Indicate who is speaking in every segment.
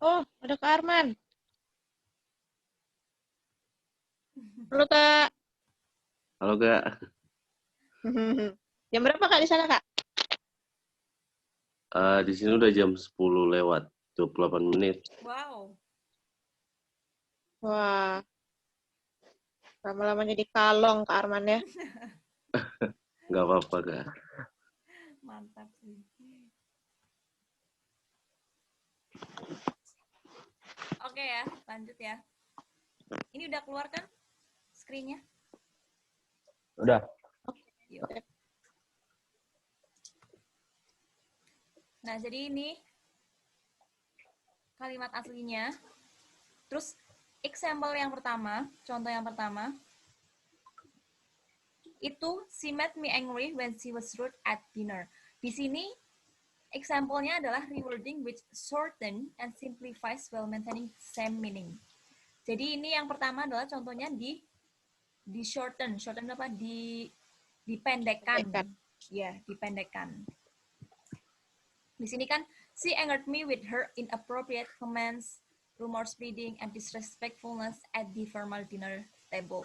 Speaker 1: Oh, ada Kak Arman. Halo, Kak.
Speaker 2: Halo Kak,
Speaker 1: Jam berapa, Kak, di sana, Kak?
Speaker 2: Di sini udah jam 10 lewat 28 menit.
Speaker 3: Wow.
Speaker 1: Wah, lama-lama jadi kalong, Kak Arman, ya.
Speaker 2: Nggak apa-apa Kak.
Speaker 3: Mantap sih. Oke ya, lanjut ya. Ini udah keluar kan screen-nya?
Speaker 2: Udah.
Speaker 3: Yuk. Nah, jadi ini kalimat aslinya. Terus example yang pertama, contoh yang pertama, itu she made me angry when she was rude at dinner. Di sini example-nya adalah rewording which shorten and simplifies while maintaining same meaning. Jadi ini yang pertama adalah contohnya di shorten apa? Dipendekkan. Ya, dipendekkan. Di sini kan she angered me with her inappropriate comments, rumor spreading, and disrespectfulness at the formal dinner table.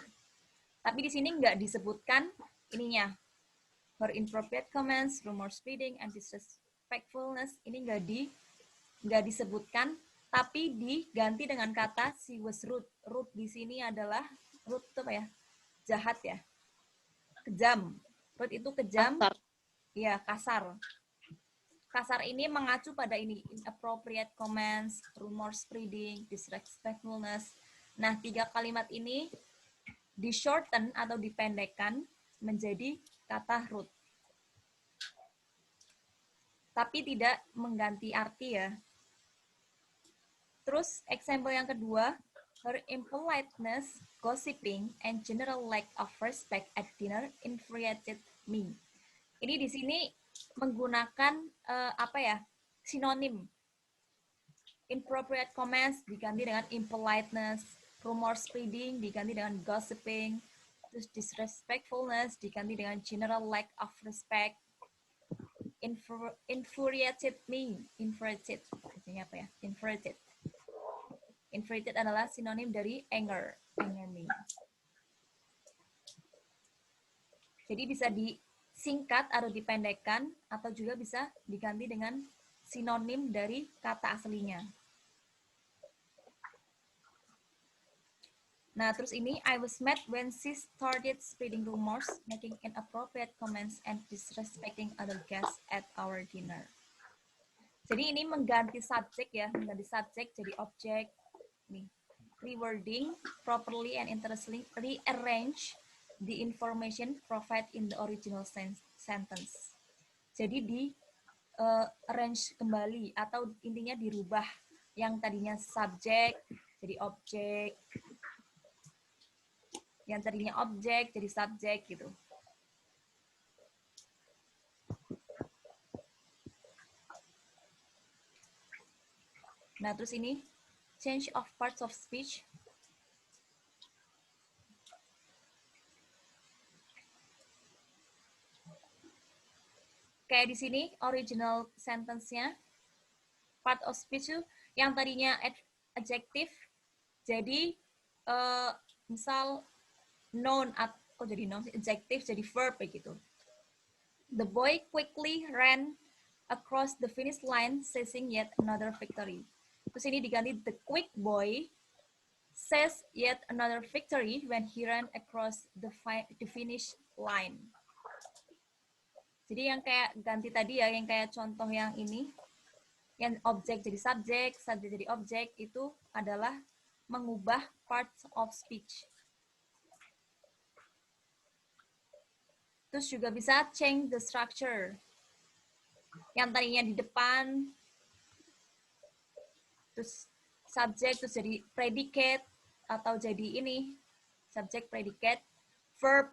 Speaker 3: Tapi di sini nggak disebutkan ininya. Her inappropriate comments, rumor spreading, and disrespectfulness ini nggak disebutkan, tapi diganti dengan kata she was rude. Rude di sini adalah rude itu apa ya? Jahat ya, kejam. Rude itu kejam,
Speaker 1: Kasar.
Speaker 3: ya kasar. Kasar ini mengacu pada ini inappropriate comments, rumor spreading, disrespectfulness. Nah, 3 kalimat ini di shorten atau dipendekkan menjadi kata rude. Tapi tidak mengganti arti ya. Terus example yang kedua, her impoliteness, gossiping, and general lack of respect at dinner infuriated me. Ini di sini menggunakan sinonim. Inappropriate comments diganti dengan impoliteness, rumor spreading diganti dengan gossiping, terus disrespectfulness diganti dengan general lack of respect. Infuriated me, infuriated, artinya apa ya? Infuriated adalah sinonim dari anger me. Jadi bisa disingkat atau dipendekkan atau juga bisa diganti dengan sinonim dari kata aslinya. Nah, terus ini, I was mad when she started spreading rumors, making inappropriate comments, and disrespecting other guests at our dinner. Jadi ini mengganti subjek ya, mengganti subjek jadi objek. Nih, rewording, properly and interestingly rearrange the information provided in the original sentence. Jadi di arrange kembali atau intinya dirubah yang tadinya subjek jadi objek, yang tadinya objek jadi subjek gitu. Nah, terus ini change of parts of speech. Kayak di sini original sentence-nya part of speech itu yang tadinya adjective jadi misal noun atau jadi noun, adjective jadi verb begitu. The boy quickly ran across the finish line, seizing yet another victory. Terus ini diganti the quick boy says yet another victory when he ran across the finish line. Jadi yang kayak ganti tadi ya, yang kayak contoh yang ini, yang objek jadi subjek jadi objek, itu adalah mengubah parts of speech. Terus juga bisa change the structure. Yang tadinya di depan, terus subjek, terus jadi predicate, atau jadi ini, subjek, predicate, verb,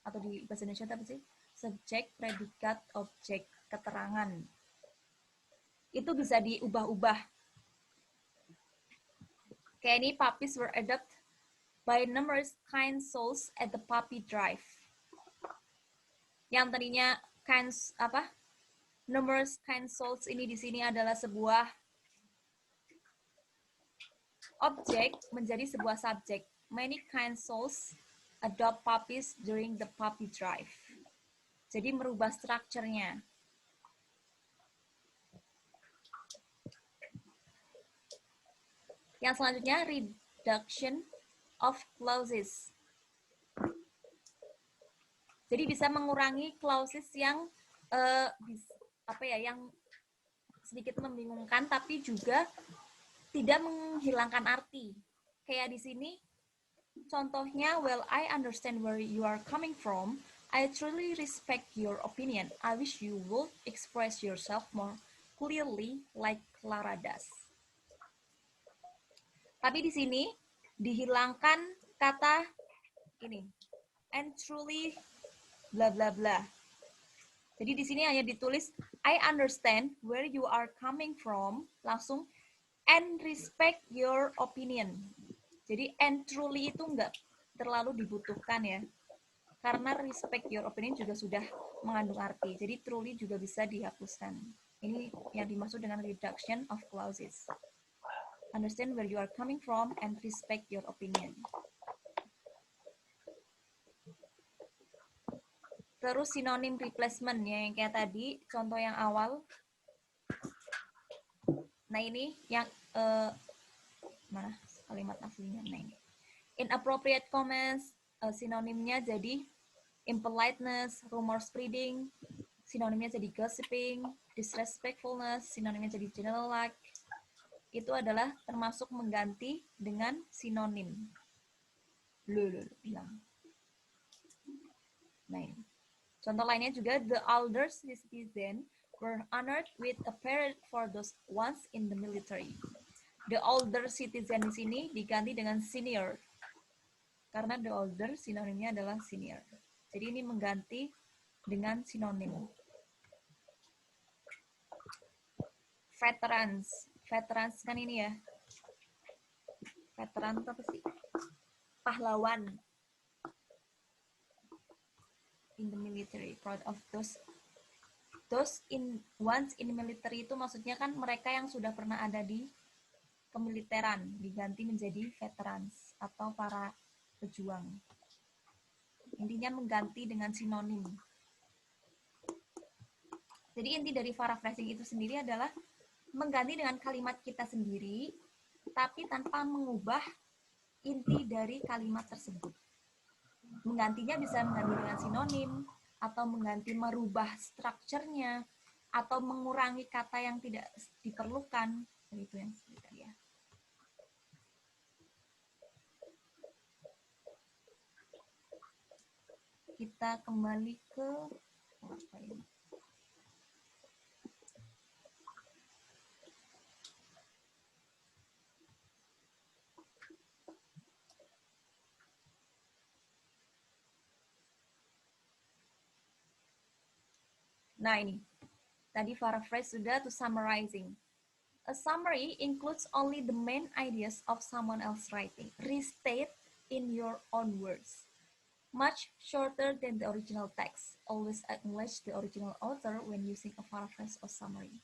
Speaker 3: atau di bahasa Indonesia apa sih? Subjek, predikat, objek, keterangan. Itu bisa diubah-ubah. Kayak ini, puppies were adopted by numerous kind souls at the puppy drive. Yang tadinya numerous kind souls ini di sini adalah sebuah Object menjadi sebuah subjek. Many kind souls adopt puppies during the puppy drive. Jadi merubah strukturnya. Yang selanjutnya, reduction of clauses. Jadi bisa mengurangi clauses yang yang sedikit membingungkan, tapi juga tidak menghilangkan arti. Kayak di sini, contohnya, well, I understand where you are coming from. I truly respect your opinion. I wish you would express yourself more clearly like Clara does. Tapi di sini dihilangkan kata ini, and truly bla bla bla. Jadi di sini hanya ditulis I understand where you are coming from, langsung and respect your opinion. Jadi and truly itu enggak terlalu dibutuhkan ya. Karena respect your opinion juga sudah mengandung arti. Jadi truly juga bisa dihapuskan. Ini yang dimaksud dengan reduction of clauses. Understand where you are coming from and respect your opinion. Terus sinonim replacement ya, yang kayak tadi, contoh yang awal. Nah ini yang mana kalimat aslinya? Nah ini. Inappropriate comments, sinonimnya jadi impoliteness, rumor spreading, sinonimnya jadi gossiping, disrespectfulness, sinonimnya jadi general like. Itu adalah termasuk mengganti dengan sinonim. Bilang. Nah ini. Contoh lainnya juga, the older citizen were honored with a parade for those once in the military. The older citizen di sini diganti dengan senior. Karena the older sinonimnya adalah senior. Jadi ini mengganti dengan sinonim. Veterans. Veterans kan ini ya. Veteran itu apa sih? Pahlawan. In the military, proud of those once in military itu maksudnya kan mereka yang sudah pernah ada di kemiliteran, diganti menjadi veterans atau para pejuang. Intinya mengganti dengan sinonim. Jadi inti dari paraphrasing itu sendiri adalah mengganti dengan kalimat kita sendiri, tapi tanpa mengubah inti dari kalimat tersebut. Menggantinya bisa mengganti dengan sinonim, atau mengganti merubah strukturnya, atau mengurangi kata yang tidak diperlukan. Itu yang tadi ya. Kita kembali ke apa ini? Nah ini, tadi paraphrase sudah, to summarizing. A summary includes only the main ideas of someone else writing. Restate in your own words. Much shorter than the original text. Always acknowledge the original author when using a paraphrase or summary.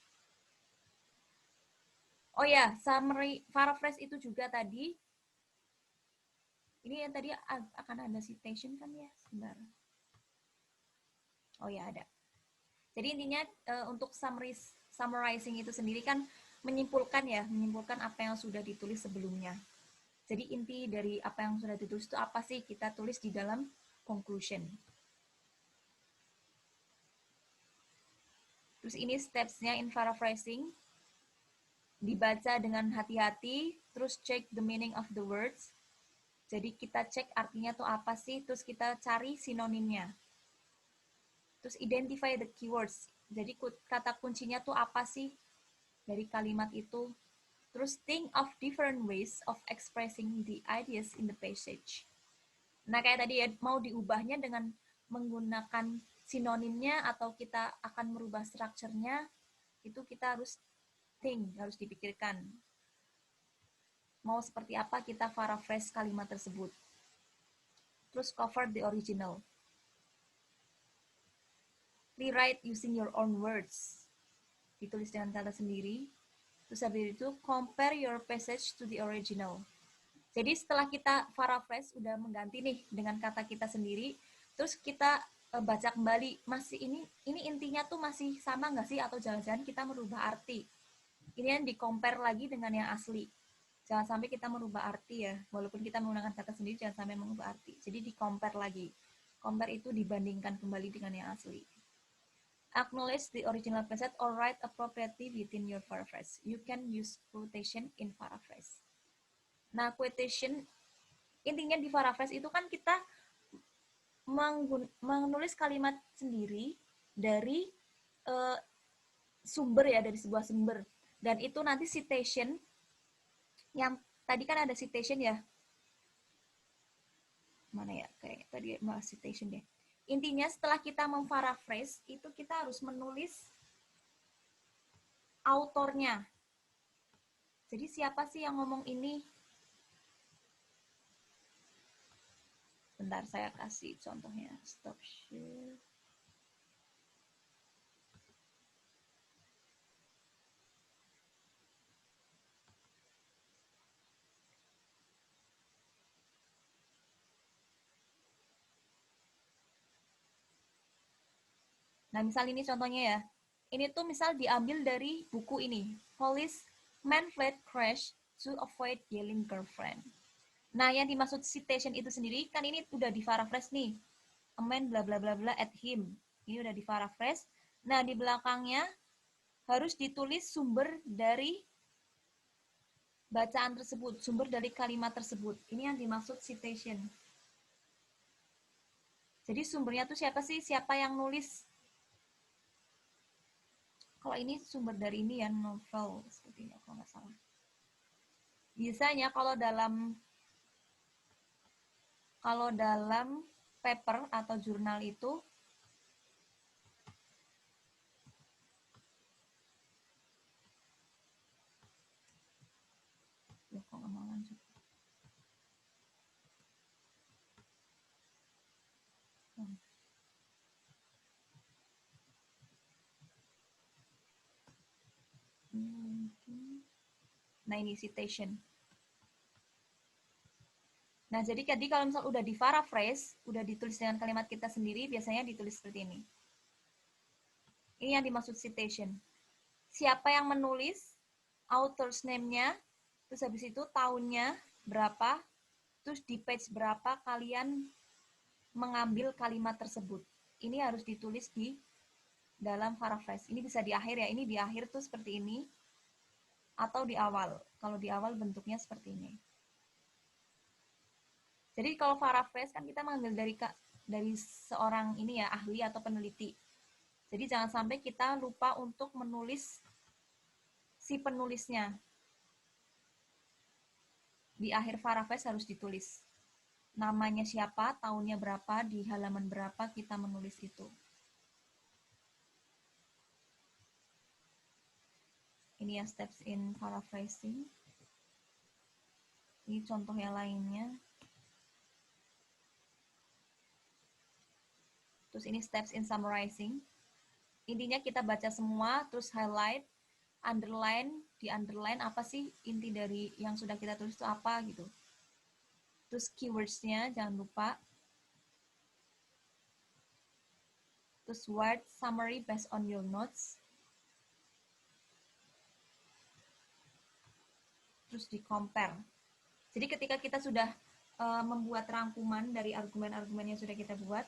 Speaker 3: Oh ya, summary, paraphrase itu juga tadi. Ini yang tadi akan ada citation kan ya? Sebentar. Oh ya, ada. Jadi intinya untuk summarizing itu sendiri kan menyimpulkan apa yang sudah ditulis sebelumnya. Jadi inti dari apa yang sudah ditulis itu apa sih kita tulis di dalam conclusion. Terus ini steps-nya in paraphrasing. Dibaca dengan hati-hati, terus check the meaning of the words. Jadi kita cek artinya tuh apa sih, terus kita cari sinonimnya. Terus identify the keywords. Jadi kata kuncinya tuh apa sih dari kalimat itu. Terus think of different ways of expressing the ideas in the passage. Nah kayak tadi ya, mau diubahnya dengan menggunakan sinonimnya atau kita akan merubah strukturnya, itu kita harus think, harus dipikirkan. Mau seperti apa kita paraphrase kalimat tersebut. Terus cover the original. Rewrite using your own words. Ditulis dengan kata sendiri. Terus habis itu compare your passage to the original. Jadi setelah kita paraphrase udah mengganti nih dengan kata kita sendiri, terus kita baca kembali, masih ini intinya tuh masih sama nggak sih, atau jangan-jangan kita merubah arti. Ini yang di-compare lagi dengan yang asli. Jangan sampai kita merubah arti ya, walaupun kita menggunakan kata sendiri, jangan sampai mengubah arti. Jadi di-compare lagi. Compare itu dibandingkan kembali dengan yang asli. Acknowledge the original passage or write appropriately within your paraphrase. You can use quotation in paraphrase. Nah, quotation intinya di paraphrase itu kan kita menulis kalimat sendiri dari sumber ya, dari sebuah sumber. Dan itu nanti citation, yang tadi kan ada citation ya. Mana ya? Kayak tadi bahas citation deh. Intinya setelah kita memparaphrase, itu kita harus menulis autornya. Jadi siapa sih yang ngomong ini? Bentar, saya kasih contohnya. Stop share. Nah, misal ini contohnya ya. Ini tuh misal diambil dari buku ini. Policeman fled crash to avoid yelling girlfriend. Nah, yang dimaksud citation itu sendiri, kan ini udah di paraphrase nih. A man bla bla bla bla at him. Ini udah di paraphrase. Nah, di belakangnya harus ditulis sumber dari bacaan tersebut, sumber dari kalimat tersebut. Ini yang dimaksud citation. Jadi sumbernya tuh siapa sih? Siapa yang nulis? Kalau ini sumber dari ini ya, novel sepertinya kalau nggak salah. Biasanya kalau dalam paper atau jurnal itu ya, kok nggak mau lanjut. Nah, ini citation. Nah, jadi kalau misal udah di paraphrase, udah ditulis dengan kalimat kita sendiri, biasanya ditulis seperti ini. Ini yang dimaksud citation. Siapa yang menulis, author's name-nya, terus habis itu tahunnya berapa, terus di page berapa kalian mengambil kalimat tersebut. Ini harus ditulis di dalam paraphrase. Ini bisa di akhir ya, ini di akhir tuh seperti ini, atau di awal. Kalau di awal bentuknya seperti ini. Jadi kalau paraphrase kan kita mengambil dari seorang ini ya, ahli atau peneliti. Jadi jangan sampai kita lupa untuk menulis si penulisnya. Di akhir paraphrase harus ditulis. Namanya siapa, tahunnya berapa, di halaman berapa kita menulis itu. Ini ya steps in paraphrasing. Ini contoh yang lainnya. Terus ini steps in summarizing. Intinya kita baca semua, terus highlight, underline, di underline apa sih inti dari yang sudah kita tulis itu apa gitu. Terus keywords-nya jangan lupa. Terus word summary based on your notes. Terus di compare. Jadi ketika kita sudah membuat rangkuman dari argumen-argumen yang sudah kita buat,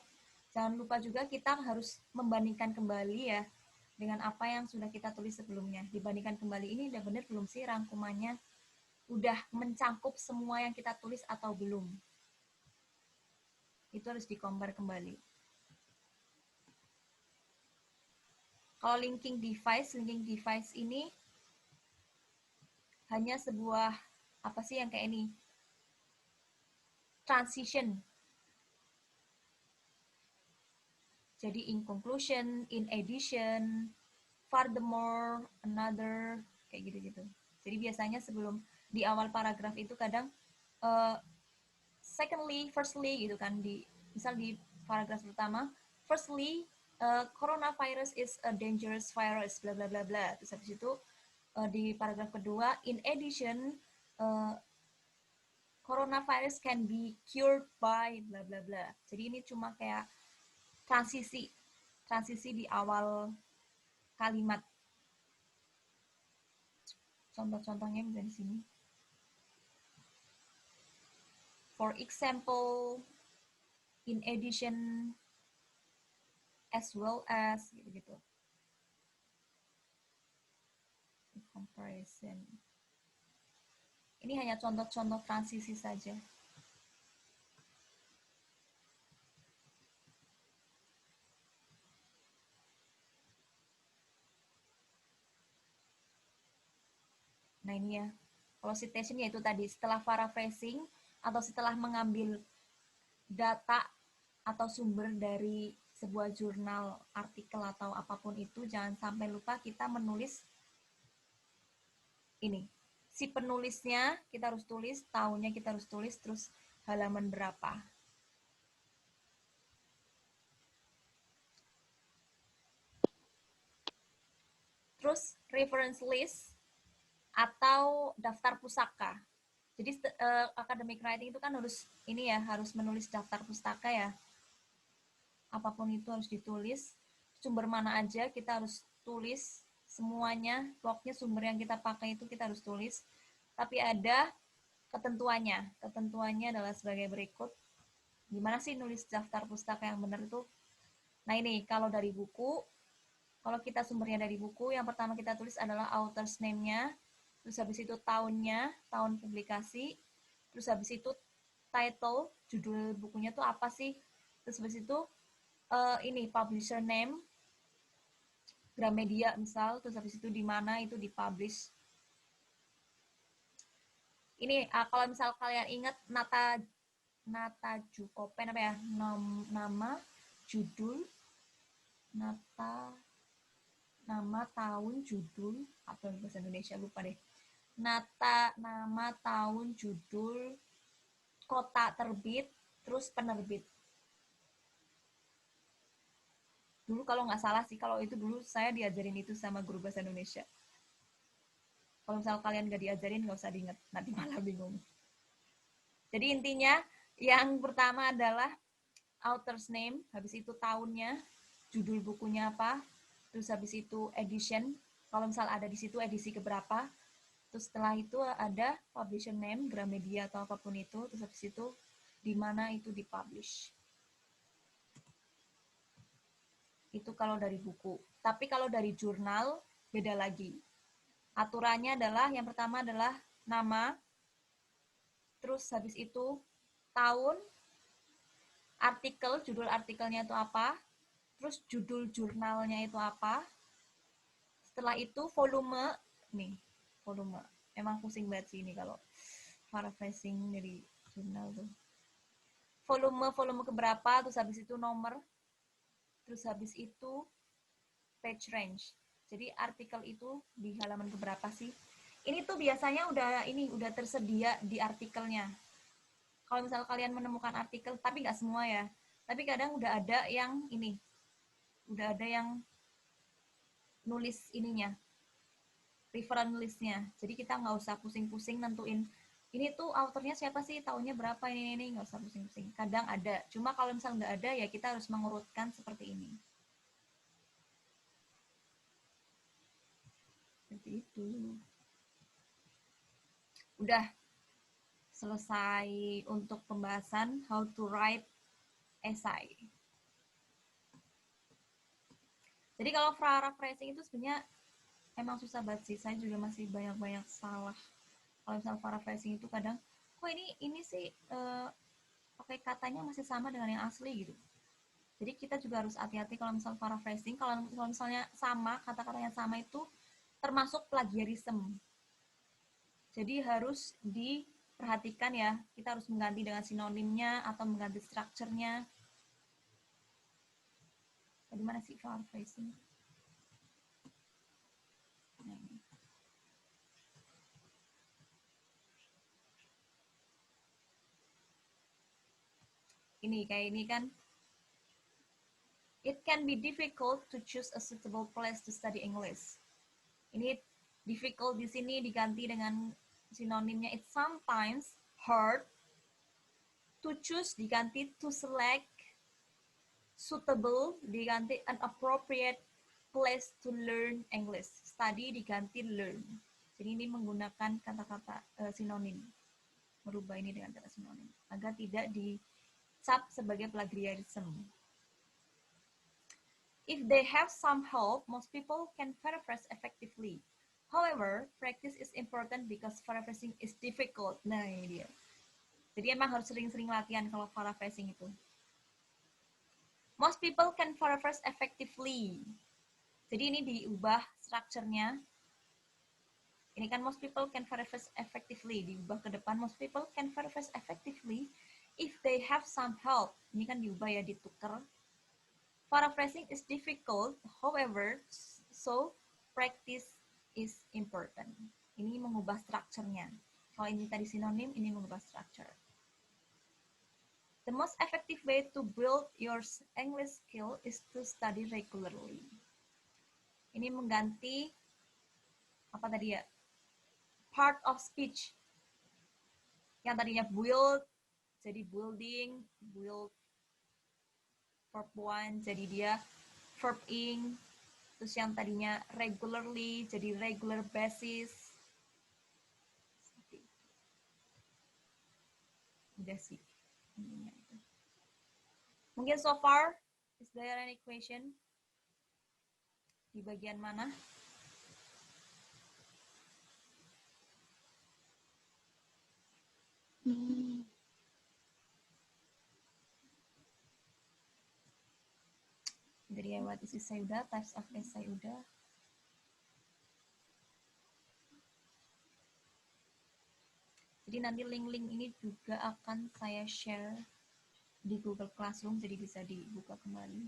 Speaker 3: jangan lupa juga kita harus membandingkan kembali ya dengan apa yang sudah kita tulis sebelumnya. Dibandingkan kembali ini udah benar belum sih rangkumannya? Udah mencangkup semua yang kita tulis atau belum? Itu harus di-compare kembali. Kalau linking device ini hanya sebuah apa sih yang kayak ini? Transition. Jadi in conclusion, in addition, furthermore, another, kayak gitu-gitu. Jadi biasanya sebelum di awal paragraf itu kadang secondly, firstly gitu kan, misal di paragraf pertama, firstly, coronavirus is a dangerous virus, bla bla bla bla. Terus habis itu di paragraf kedua, in addition, coronavirus can be cured by bla bla bla. Jadi ini cuma kayak transisi di awal kalimat. Contoh-contohnya bisa di sini. For example, in addition, as well as, gitu-gitu. Comparison. Ini hanya contoh-contoh transisi saja. Nah ini ya, kalau citation yaitu tadi setelah paraphrasing atau setelah mengambil data atau sumber dari sebuah jurnal, artikel atau apapun itu, jangan sampai lupa kita menulis ini. Si penulisnya kita harus tulis, tahunnya kita harus tulis, terus halaman berapa. Terus reference list atau daftar pusaka. Jadi academic writing itu kan harus ini ya, harus menulis daftar pustaka ya. Apapun itu harus ditulis. Sumber mana aja kita harus tulis semuanya. Blognya sumber yang kita pakai itu kita harus tulis. Tapi ada ketentuannya. Ketentuannya adalah sebagai berikut. Gimana sih nulis daftar pustaka yang benar itu? Nah ini kalau dari buku, kalau kita sumbernya dari buku, yang pertama kita tulis adalah author's name-nya, terus habis itu tahunnya, tahun publikasi, terus habis itu title, judul bukunya tuh apa sih, terus habis itu ini publisher name, Gramedia misal, terus habis itu di mana itu dipublish. Ini kalau misal kalian ingat Nata Jukopen apa ya, nama, judul, nama, tahun, judul, apa bahasa Indonesia lupa deh. Nama, tahun, judul, kota terbit, terus penerbit. Dulu kalau nggak salah sih, kalau itu dulu saya diajarin itu sama guru bahasa Indonesia. Kalau misal kalian nggak diajarin, nggak usah diingat, nanti malah bingung. Jadi intinya, yang pertama adalah author's name, habis itu tahunnya, judul bukunya apa, terus habis itu edition, kalau misal ada di situ edisi keberapa, terus setelah itu ada publisher name, Gramedia atau apapun itu, terus habis itu di mana itu dipublish. Itu kalau dari buku. Tapi kalau dari jurnal, beda lagi. Aturannya adalah, yang pertama adalah nama, terus habis itu tahun, artikel, judul artikelnya itu apa, terus judul jurnalnya itu apa, setelah itu volume, nih, volume. Emang pusing banget sih ini kalau paraphrasing dari jurnal tuh. Volume keberapa, terus habis itu nomor, terus habis itu page range. Jadi artikel itu di halaman keberapa sih? Ini tuh biasanya udah tersedia di artikelnya. Kalau misal kalian menemukan artikel, tapi nggak semua ya. Tapi kadang udah ada yang ini, udah ada yang nulis ininya, reference listnya. Jadi kita nggak usah pusing-pusing nentuin ini tuh autornya siapa sih, tahunnya berapa, ini nggak usah pusing-pusing. Kadang ada, cuma kalau misal nggak ada ya kita harus mengurutkan seperti ini. Seperti itu. Udah selesai untuk pembahasan how to write essay. Jadi kalau paraphrasing itu sebenarnya emang susah banget sih. Saya juga masih banyak-banyak salah. Kalau misal paraphrasing itu kadang, kok ini sih pakai katanya masih sama dengan yang asli gitu. Jadi kita juga harus hati-hati kalau misal paraphrasing. Kalau misalnya sama, kata-katanya sama itu termasuk plagiarism. Jadi harus diperhatikan ya, kita harus mengganti dengan sinonimnya atau mengganti strukturnya. Di mana sih paraphrasing? Nah, ini kayak ini kan. It can be difficult to choose a suitable place to study English. Ini Difficult di sini diganti dengan sinonimnya it's sometimes hard. To choose diganti to select. Suitable diganti an appropriate place to learn English. Study diganti learn. Jadi ini menggunakan kata-kata sinonim. Merubah ini dengan kata sinonim agar tidak dicap sebagai plagiarism. If they have some help, most people can paraphrase effectively. However, practice is important because paraphrasing is difficult. Nah, ini dia. Jadi emang harus sering-sering latihan kalau paraphrasing itu. Most people can paraphrase effectively. Jadi ini diubah strukturnya. Ini kan most people can paraphrase effectively. Diubah ke depan, most people can paraphrase effectively if they have some help. Ini kan diubah ya, ditukar. Paraphrasing is difficult, however, so practice is important. Ini mengubah strukturnya. Kalau ini tadi sinonim, ini mengubah struktur. The most effective way to build your English skill is to study regularly. Ini mengganti apa tadi ya? Part of speech. Yang tadinya build jadi building, build verb 1 jadi dia verb ing. Terus yang tadinya regularly jadi regular basis. Udah sih. Mungkin so far, is there any question? Di bagian mana? Dari what is essay udah, types of essay udah. Jadi nanti link-link ini juga akan saya share di Google Classroom, jadi bisa dibuka kembali.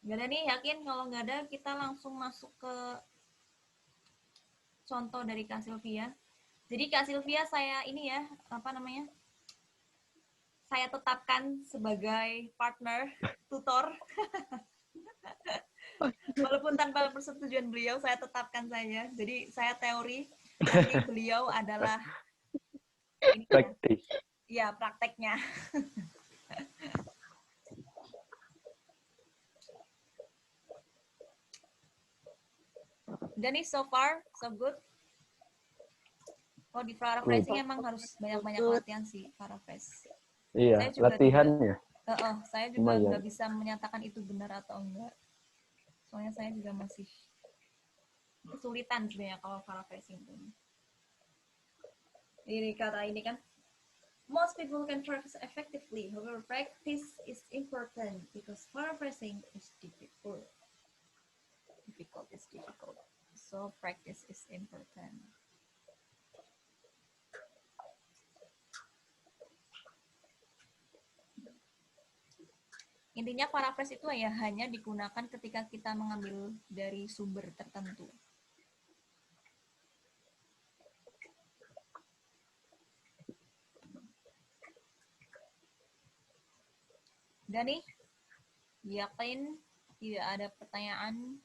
Speaker 3: Nggak ada nih, yakin? Kalau nggak ada, kita langsung masuk ke contoh dari Kak Sylvia. Jadi Kak Sylvia saya ini ya, apa namanya? Saya tetapkan sebagai partner, tutor. Walaupun tanpa persetujuan beliau, saya tetapkan saja. Jadi saya teori, nanti beliau adalah ini
Speaker 4: Praktis.
Speaker 3: ya prakteknya. Dan nih so far, so good. Oh, di paraphrasing emang harus banyak-banyak latihan sih, paraphrase.
Speaker 4: Iya, latihannya.
Speaker 3: Saya juga nggak bisa menyatakan itu benar atau enggak. Soalnya saya juga masih kesulitan sebenarnya kalau paraphrasing itu. Ini kata ini kan, most people can paraphrase effectively. However, practice is important because paraphrasing is difficult. Difficult is difficult. So practice is important. Intinya paraphrase itu ya hanya digunakan ketika kita mengambil dari sumber tertentu. Dan nih, yakin tidak ada pertanyaan?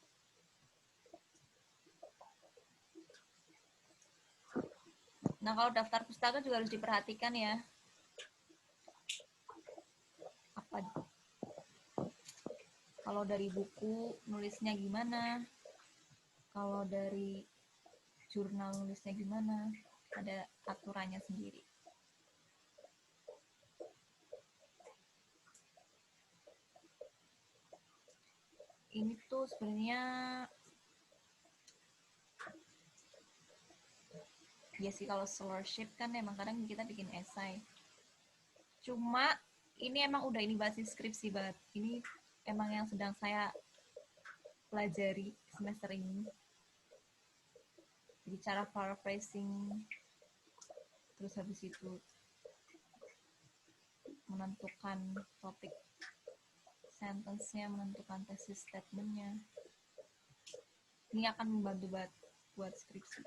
Speaker 3: Nah, kalau daftar pustaka juga harus diperhatikan ya. Apa? Kalau dari buku nulisnya gimana? Kalau dari jurnal nulisnya gimana? Ada aturannya sendiri. Ini tuh sebenarnya ya sih, kalau scholarship kan emang kadang kita bikin esai. Cuma ini emang udah ini basis skripsi banget. Ini emang yang sedang saya pelajari semester ini. Jadi cara paraphrasing, terus habis itu menentukan topik sentence-nya, menentukan tesis statement-nya. Ini akan membantu banget buat skripsi.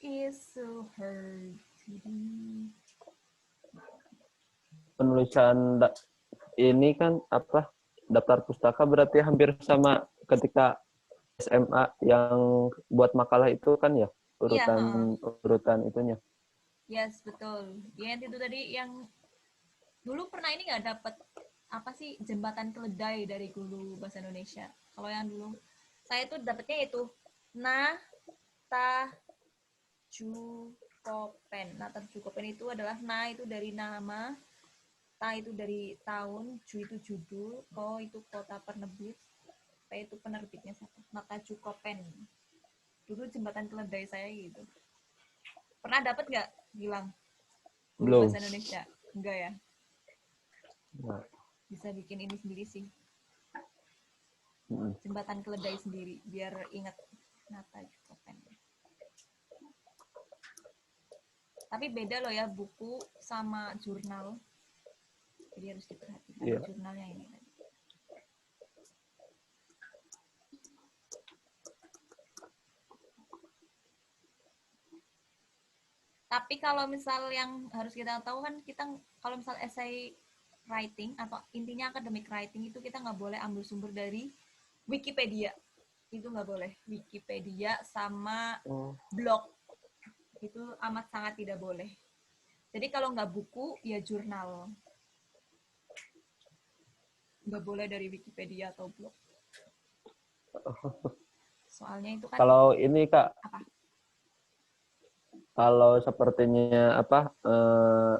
Speaker 3: is so hard.
Speaker 4: Penulisan ini kan apa? Daftar pustaka berarti hampir sama ketika SMA yang buat makalah itu kan ya?
Speaker 3: Iya,
Speaker 4: Urutan itunya.
Speaker 3: yes, betul. Ya, itu tadi yang dulu pernah ini nggak dapat apa sih jembatan keledai dari guru bahasa Indonesia. Kalau yang dulu saya tuh dapetnya itu Natajukopen. Natajukopen itu adalah na itu dari nama, ta itu dari tahun, ju itu judul, ko itu kota penerbit, p itu penerbitnya siapa? Natajukopen. Dulu jembatan keledai saya gitu. Pernah dapat nggak, Gilang? Guru
Speaker 4: Belum.
Speaker 3: bahasa Indonesia? Enggak ya?
Speaker 4: Nah.
Speaker 3: Bisa bikin ini sendiri sih. Jembatan keledai sendiri biar ingat Natajukopen. Tapi beda loh ya buku sama jurnal. Jadi harus diperhatikan jurnalnya ini. Tapi kalau misal yang harus kita tahu kan kita kalau misal essay writing atau intinya academic writing itu kita nggak boleh ambil sumber dari Wikipedia. Itu nggak boleh. Wikipedia sama blog itu amat sangat tidak boleh. Jadi kalau nggak buku ya jurnal. Nggak boleh dari Wikipedia atau blog. Soalnya itu kan.
Speaker 4: Kalau ini Kak.
Speaker 3: Apa?
Speaker 4: Kalau sepertinya apa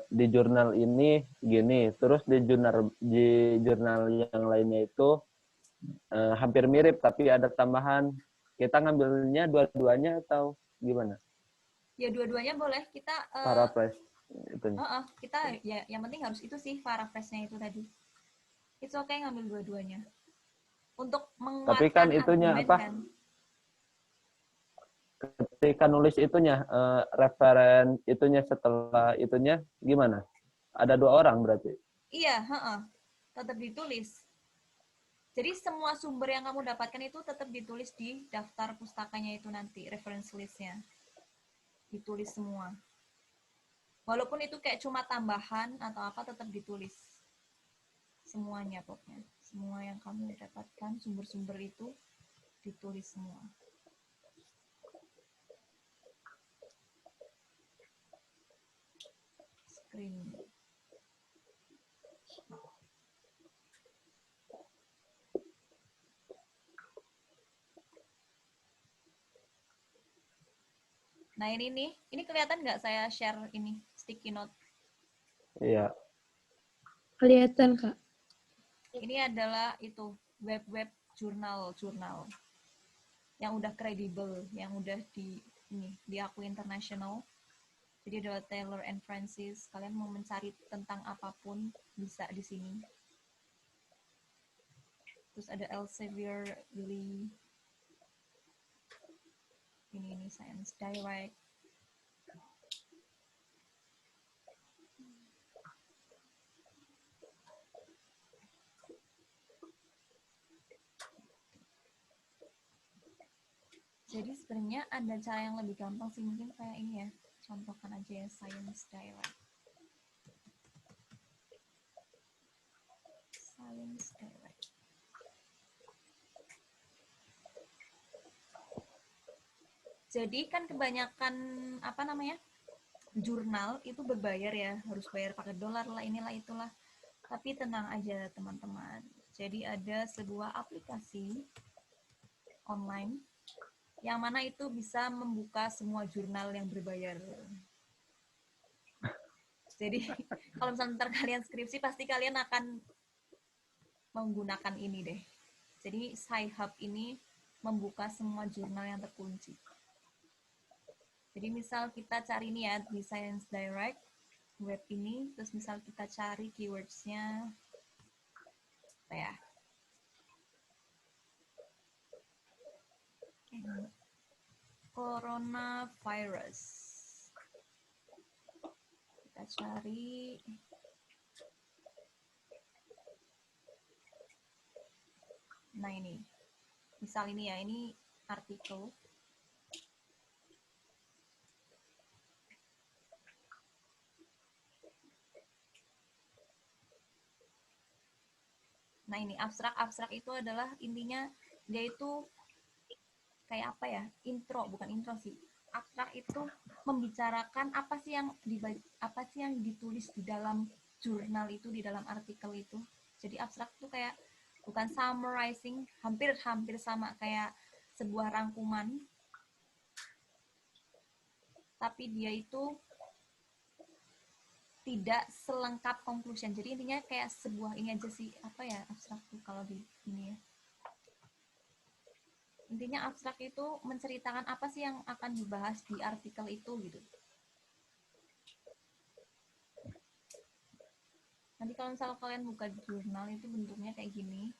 Speaker 4: di jurnal ini gini, terus di jurnal yang lainnya itu hampir mirip tapi ada tambahan. Kita ngambilnya dua-duanya atau gimana?
Speaker 3: Ya dua-duanya boleh. Kita
Speaker 4: paraphrase itunya.
Speaker 3: Kita ya yang penting harus itu sih paraphrase-nya itu tadi. It's okay ngambil dua-duanya. Untuk menguatkan
Speaker 4: tapi kan itunya
Speaker 3: argumen
Speaker 4: apa?
Speaker 3: Kan?
Speaker 4: Ketika nulis itunya referen itunya setelah itunya gimana? Ada 2 orang berarti?
Speaker 3: Iya, tetap ditulis. Jadi semua sumber yang kamu dapatkan itu tetap ditulis di daftar pustakanya itu nanti, reference list-nya. Ditulis semua. Walaupun itu kayak cuma tambahan atau apa, tetap ditulis. Semuanya pokoknya. Semua yang kamu dapatkan, sumber-sumber itu ditulis semua. Screen. Nah ini kelihatan nggak saya share ini sticky note?
Speaker 4: Iya.
Speaker 5: Kelihatan Kak.
Speaker 3: Ini adalah itu web jurnal yang udah kredibel, yang udah diakui internasional. Jadi ada Taylor and Francis. Kalian mau mencari tentang apapun bisa di sini. Terus ada Elsevier, Willy. Ini Science Direct. Jadi sebenarnya ada cara yang lebih gampang sih, mungkin kayak ini ya. Contohkan aja ya Science Direct. Science Direct. Jadi kan kebanyakan jurnal itu berbayar ya, harus bayar pakai dolar lah, inilah itulah. Tapi tenang aja teman-teman. Jadi ada sebuah aplikasi online yang mana itu bisa membuka semua jurnal yang berbayar. Jadi kalau misalnya ntar kalian skripsi pasti kalian akan menggunakan ini deh. Jadi Sci-Hub ini membuka semua jurnal yang terkunci. Jadi misal kita cari ini ya di Science Direct web ini, terus misal kita cari keywords-nya apa ya? Coronavirus. Kita cari nah ini. Misal ini ya, ini artikel. Nah ini abstrak itu adalah intinya dia itu kayak apa ya, bukan intro sih. Abstrak itu membicarakan apa sih yang ditulis di dalam jurnal itu, di dalam artikel itu. Jadi abstrak itu kayak bukan summarizing, hampir sama kayak sebuah rangkuman, tapi dia itu tidak selengkap conclusion. Jadi intinya kayak sebuah ini aja sih, apa ya abstrak tuh kalau di ini ya. Intinya abstrak itu menceritakan apa sih yang akan dibahas di artikel itu gitu. Nanti kalau misal kalian buka jurnal itu bentuknya kayak gini.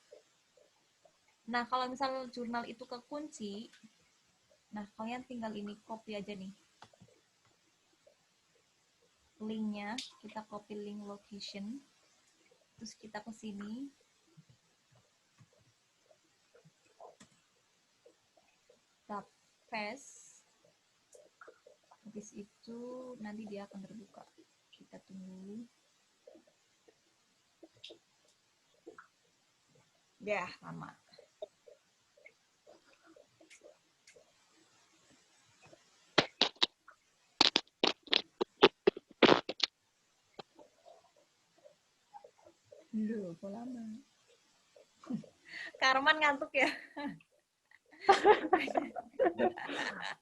Speaker 3: Nah, kalau misal jurnal itu kekunci, nah kalian tinggal ini copy aja nih. Linknya, kita copy link location. Terus kita ke sini. Kita paste. Habis itu nanti dia akan terbuka. Kita tunggu. Ya, lama. Loh, kok lama? Karman ngantuk ya?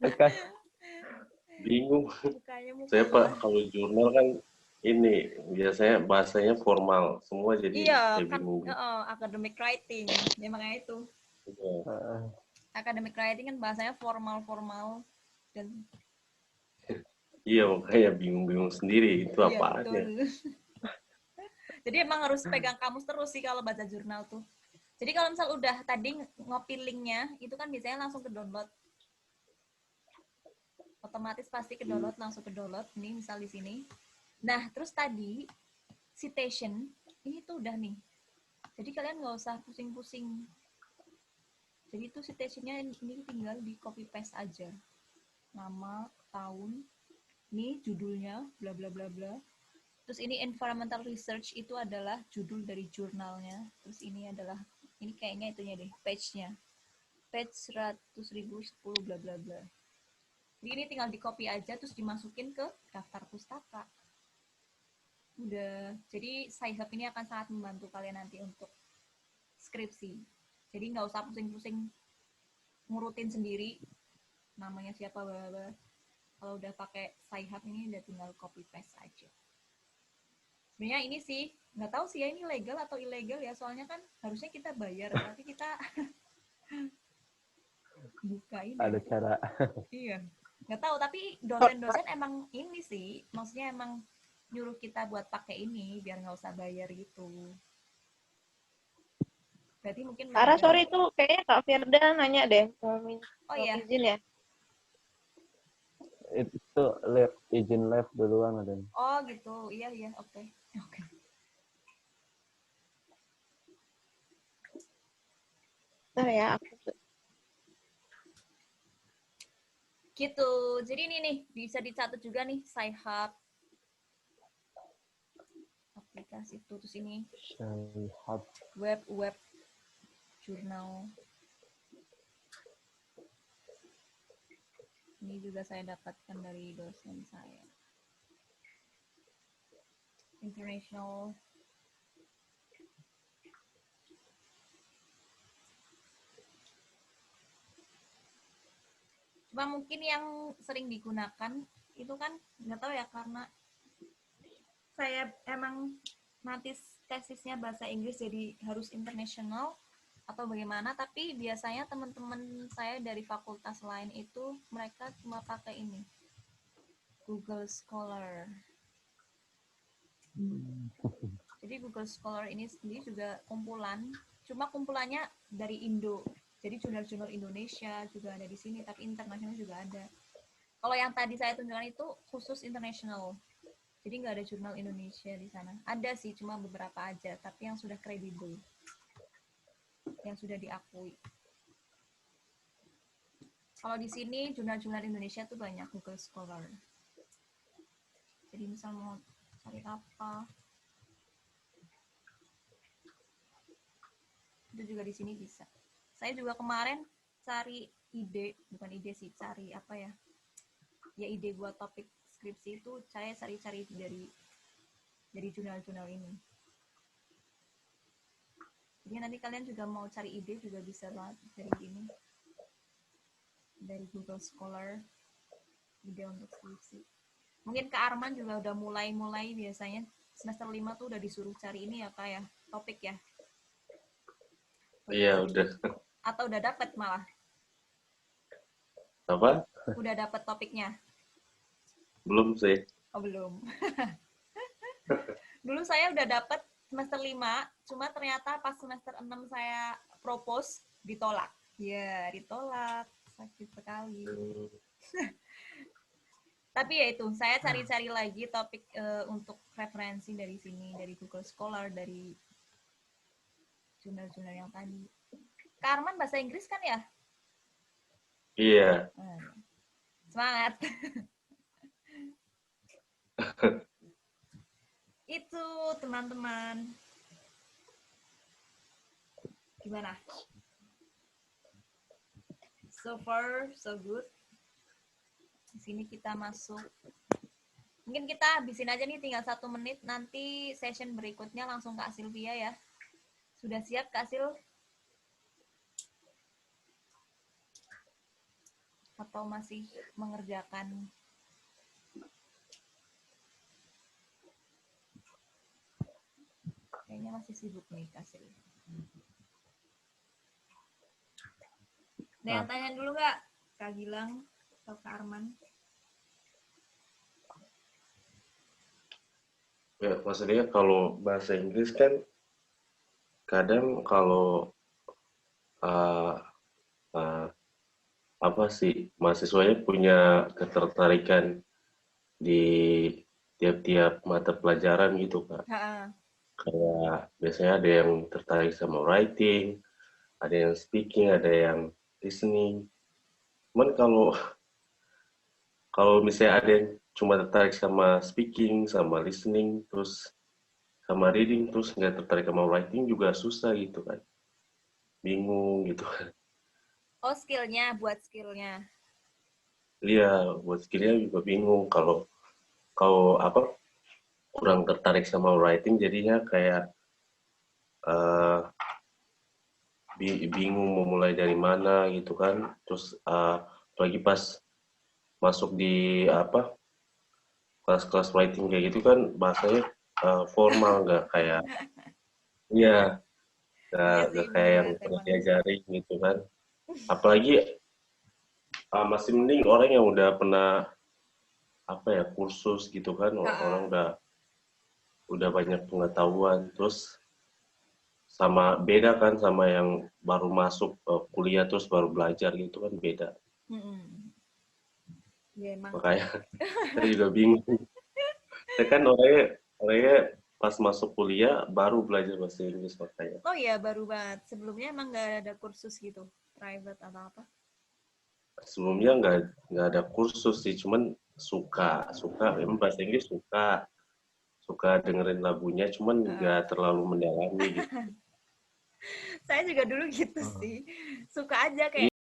Speaker 4: Bekas.
Speaker 2: Bingung.
Speaker 3: Mukanya
Speaker 2: Saya
Speaker 3: muka
Speaker 2: Pak, kalau jurnal kan ini biasanya bahasanya formal semua, jadi
Speaker 3: iya
Speaker 2: saya
Speaker 3: kan,
Speaker 2: bingung.
Speaker 3: academic writing memangnya itu
Speaker 4: Heeh.
Speaker 3: academic writing kan bahasanya formal dan
Speaker 2: Iya, makanya bingung-bingung sendiri itu
Speaker 3: iya
Speaker 2: apaan
Speaker 3: betul.
Speaker 2: ya.
Speaker 3: Jadi emang harus pegang kamus terus sih kalau baca jurnal tuh. Jadi kalau misal udah tadi ngopi linknya itu kan biasanya langsung ke download, otomatis pasti ke download, langsung ke download. Ini misal di sini. Nah terus tadi citation ini tuh udah nih. Jadi kalian nggak usah pusing-pusing. Jadi itu citationnya ini tinggal di copy paste aja. Nama, tahun, ini judulnya, bla bla bla bla. Terus ini environmental research itu adalah judul dari jurnalnya. Terus ini adalah, ini kayaknya itunya deh, page-nya. Page 100.010 bla bla bla. Jadi ini tinggal di copy aja terus dimasukin ke daftar pustaka. Udah. Jadi Sci-Hub ini akan sangat membantu kalian nanti untuk skripsi. Jadi nggak usah pusing-pusing ngurutin sendiri namanya siapa bla bla. Kalau udah pakai Sci-Hub ini udah tinggal copy paste aja. Sebenarnya ini sih nggak tahu sih ya ini legal atau ilegal ya, soalnya kan harusnya kita bayar tapi kita buka ini.
Speaker 4: Ada cara.
Speaker 3: Iya, nggak tahu tapi dosen-dosen emang ini sih, maksudnya emang nyuruh kita buat pakai ini biar nggak usah bayar gitu. Berarti mungkin
Speaker 1: Sarah,
Speaker 3: legal.
Speaker 1: sorry tuh kayaknya Kak Firda nanya deh, mau
Speaker 3: iya.
Speaker 1: izin ya?
Speaker 4: Itu izin live duluan ada.
Speaker 3: Oh gitu, iya oke.
Speaker 1: Bentar ya, aku
Speaker 3: Gitu. Jadi ini nih bisa dicatat juga nih Sci-Hub. Aplikasi itu terus ini
Speaker 4: Sci-Hub.
Speaker 3: web jurnal. Ini juga saya dapatkan dari dosen saya. International. Cuma mungkin yang sering digunakan itu kan nggak tahu ya, karena saya emang nanti tesisnya bahasa Inggris jadi harus internasional atau bagaimana, tapi biasanya teman-teman saya dari fakultas lain itu mereka cuma pakai ini Google Scholar. Jadi Google Scholar ini sendiri juga kumpulan, cuma kumpulannya dari Indo. Jadi jurnal-jurnal Indonesia juga ada di sini, tapi internasional juga ada. Kalau yang tadi saya tunjukkan itu khusus internasional. Jadi nggak ada jurnal Indonesia di sana. Ada sih, cuma beberapa aja, tapi yang sudah kredibel, yang sudah diakui. Kalau di sini jurnal-jurnal Indonesia tuh banyak Google Scholar. Jadi misal mau cari apa, itu juga di sini bisa. Saya juga kemarin cari ide, bukan ide sih, cari apa ya? Ya ide buat topik skripsi itu saya cari-cari dari jurnal-jurnal ini. Jadi nanti kalian juga mau cari ide juga bisa banget dari ini. Dari Google Scholar, ide untuk skripsi. Mungkin Kak Arman juga udah mulai biasanya semester 5 tuh udah disuruh cari ini ya Kak ya, topik ya.
Speaker 2: Iya, udah.
Speaker 3: Atau udah dapet malah?
Speaker 2: Apa?
Speaker 3: Udah dapet topiknya?
Speaker 2: Belum sih.
Speaker 3: Oh belum. Dulu saya udah dapet semester 5, cuma ternyata pas semester 6 saya propose, ditolak. Ya, ditolak. Sakit sekali. Tapi ya itu, saya cari-cari lagi topik untuk referensi dari sini, dari Google Scholar, dari jurnal-jurnal yang tadi. Kak Arman bahasa Inggris kan ya?
Speaker 2: Iya.
Speaker 3: Semangat. Itu teman-teman. Gimana? So far, so good. Di sini kita masuk. Mungkin kita habisin aja nih, tinggal 1 menit. Nanti session berikutnya langsung Kak Sylvia ya. Sudah siap Kak Sil? Atau masih mengerjakan? Kayaknya masih sibuk nih Kak Sil. Ada yang tanya dulu nggak? Kak Gilang atau Kak Arman?
Speaker 2: Ya, maksudnya kalau bahasa Inggris kan kadang kalau uh, uh, apa sih, mahasiswanya punya ketertarikan di tiap-tiap mata pelajaran gitu Kak. Kayak biasanya ada yang tertarik sama writing, ada yang speaking, ada yang listening. Cuman kalau misalnya ada yang cuma tertarik sama speaking, sama listening, terus sama reading, terus nggak tertarik sama writing juga susah gitu kan. Bingung gitu kan.
Speaker 3: Oh, skillnya, buat skillnya.
Speaker 2: Iya, buat skillnya juga bingung kalau apa kurang tertarik sama writing jadinya kayak bingung mau mulai dari mana gitu kan. Terus lagi pas masuk di apa kelas-kelas writing kayak gitu kan bahasanya formal, nggak kayak iya nggak kayak yang pernah diajarin gitu kan. Apalagi masih mending orang yang udah pernah apa ya kursus gitu kan, orang udah banyak pengetahuan. Terus sama beda kan sama yang baru masuk kuliah terus baru belajar gitu kan beda.
Speaker 3: Ya, emang.
Speaker 2: Makanya saya juga bingung. Saya kan orangnya pas masuk kuliah baru belajar bahasa Inggris makanya.
Speaker 3: Oh iya, baru banget. Sebelumnya emang nggak ada kursus gitu, private atau apa?
Speaker 2: Sebelumnya nggak ada kursus sih, cuman suka memang bahasa Inggris suka dengerin lagunya, cuman nggak terlalu mendalami gitu.
Speaker 3: Saya juga dulu gitu sih, suka aja kayak